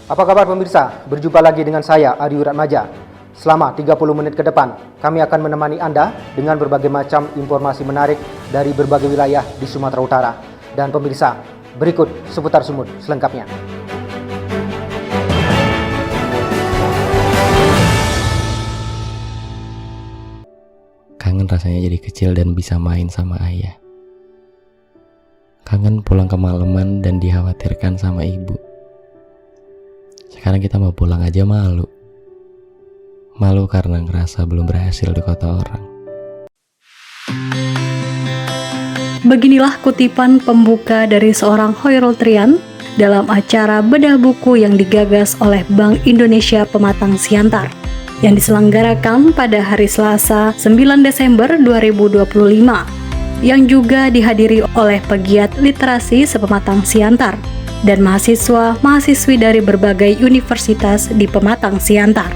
Apa kabar pemirsa? Berjumpa lagi dengan saya, Adi Uratmaja. Selama 30 menit ke depan, kami akan menemani Anda dengan berbagai macam informasi menarik dari berbagai wilayah di Sumatera Utara. Dan pemirsa, berikut seputar Sumut selengkapnya. Kangen rasanya jadi kecil dan bisa main sama ayah. Kangen pulang kemalaman dan dikhawatirkan sama ibu. Sekarang kita mau pulang aja malu. Malu karena ngerasa belum berhasil di kota orang. Beginilah kutipan pembuka dari seorang Khairul Trian dalam acara bedah buku yang digagas oleh Bank Indonesia Pematang Siantar yang diselenggarakan pada hari Selasa 9 Desember 2025 yang juga dihadiri oleh pegiat literasi sepematang Siantar dan mahasiswa-mahasiswi dari berbagai universitas di Pematang Siantar.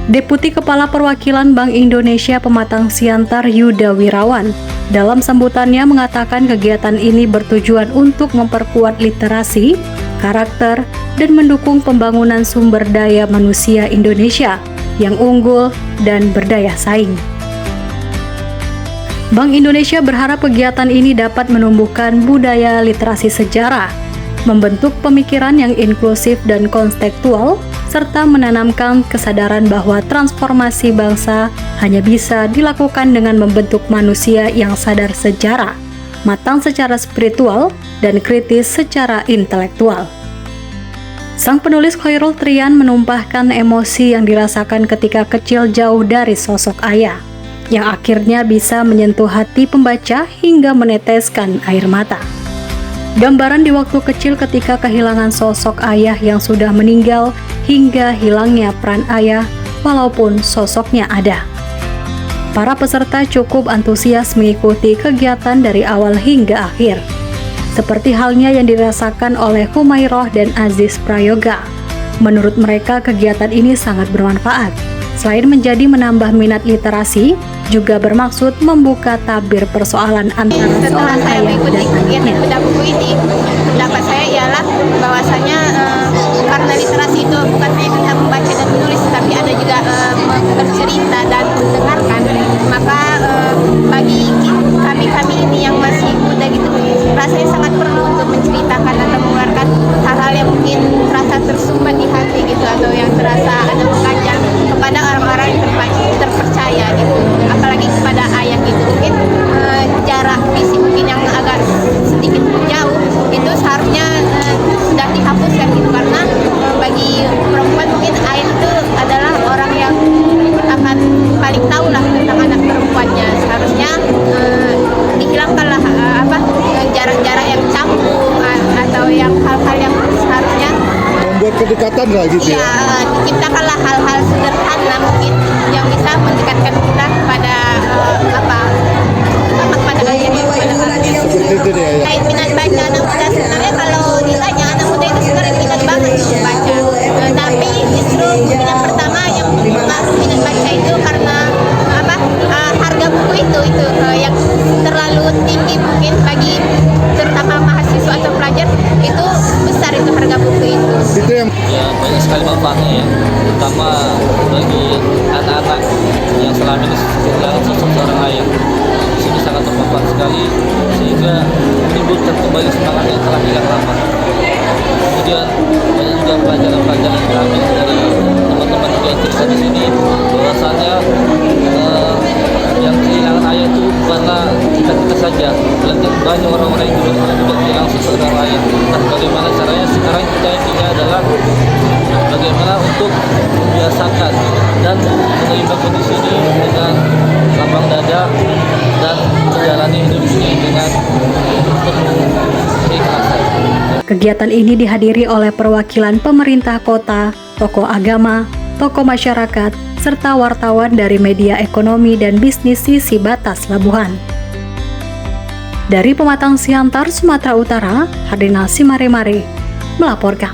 Deputi Kepala Perwakilan Bank Indonesia Pematang Siantar Yuda Wirawan dalam sambutannya mengatakan kegiatan ini bertujuan untuk memperkuat literasi, karakter, dan mendukung pembangunan sumber daya manusia Indonesia yang unggul dan berdaya saing. Bank Indonesia berharap kegiatan ini dapat menumbuhkan budaya literasi sejarah, membentuk pemikiran yang inklusif dan kontekstual, serta menanamkan kesadaran bahwa transformasi bangsa hanya bisa dilakukan dengan membentuk manusia yang sadar sejarah, matang secara spiritual, dan kritis secara intelektual. Sang penulis Khairul Trian menumpahkan emosi yang dirasakan ketika kecil jauh dari sosok ayah, yang akhirnya bisa menyentuh hati pembaca hingga meneteskan air mata. Gambaran di waktu kecil ketika kehilangan sosok ayah yang sudah meninggal hingga hilangnya peran ayah walaupun sosoknya ada. Para peserta cukup antusias mengikuti kegiatan dari awal hingga akhir. Seperti halnya yang dirasakan oleh Humairoh dan Aziz Prayoga. Menurut mereka kegiatan ini sangat bermanfaat. Selain menjadi menambah minat literasi, juga bermaksud membuka tabir persoalan antara seorang ayah dan anaknya. Bedah buku ini, pendapat saya ialah bahwasanya karena literasi itu bukan hanya kita membaca dan menulis, tapi ada juga bercerita dan mendengarkan. Maka bagi kami ini yang masih muda gitu, rasanya sangat perlu untuk menceritakan atau mengeluarkan hal-hal yang mungkin terasa tersumbat di hati gitu, atau yang terasa ada mengganjal kepada orang-orang yang terpercaya gitu, apalagi kepada ayah gitu. Mungkin jarak fisik mungkin yang agak sedikit jauh itu seharusnya sudah dihapuskan gitu, karena bagi perempuan mungkin ayah itu adalah orang yang akan paling tahu lah tentang anak perempuannya. Seharusnya dihilangkanlah jarak-jarak yang canggung atau yang hal-hal yang seharusnya membuat kedekatan lah gitu ya. Diciptakanlah hal-hal sederhana mungkin yang bisa mendekatkan kita kepada kepada ayah. Seperti itu dia ya. Kait minat baca anak muda, sebenarnya kalau ditanya anak muda itu sebenarnya minat banget untuk baca. Tapi justru minat pertama yang mengaruh minat baca itu karena harga buku itu yang terlalu tinggi mungkin bagi terutama mahasiswa atau pelajar, itu besar itu harga buku itu. Itu yang ya banyak sekali manfaatnya ya, terutama bagi anak-anak yang selama ini kehilangan sosok seorang ayah. Di sini sangat bermanfaat sekali sehingga menimbulkan kembali semangat yang telah hilang lama. Kemudian banyak juga pelajaran-pelajaran yang kami dari teman-teman juga yang cerita di sini, bahwasanya yang kehilangan ayah itu bukanlah kita saja, melainkan banyak orang-orang yang juga kehilangan sosok seorang ayah. Nah, bagaimana caranya? Sekarang kita intinya adalah bagaimana untuk membiasakan dan menerima kondisi ini dengan lapang dada dan menjalani hidup ini dengan penuh keikhlasan. Kegiatan ini dihadiri oleh perwakilan pemerintah kota, tokoh agama, tokoh masyarakat, serta wartawan dari media ekonomi dan bisnis Sisi Batas Labuhan. Dari Pematang Siantar, Sumatera Utara, Hardinal Simare-Mare melaporkan.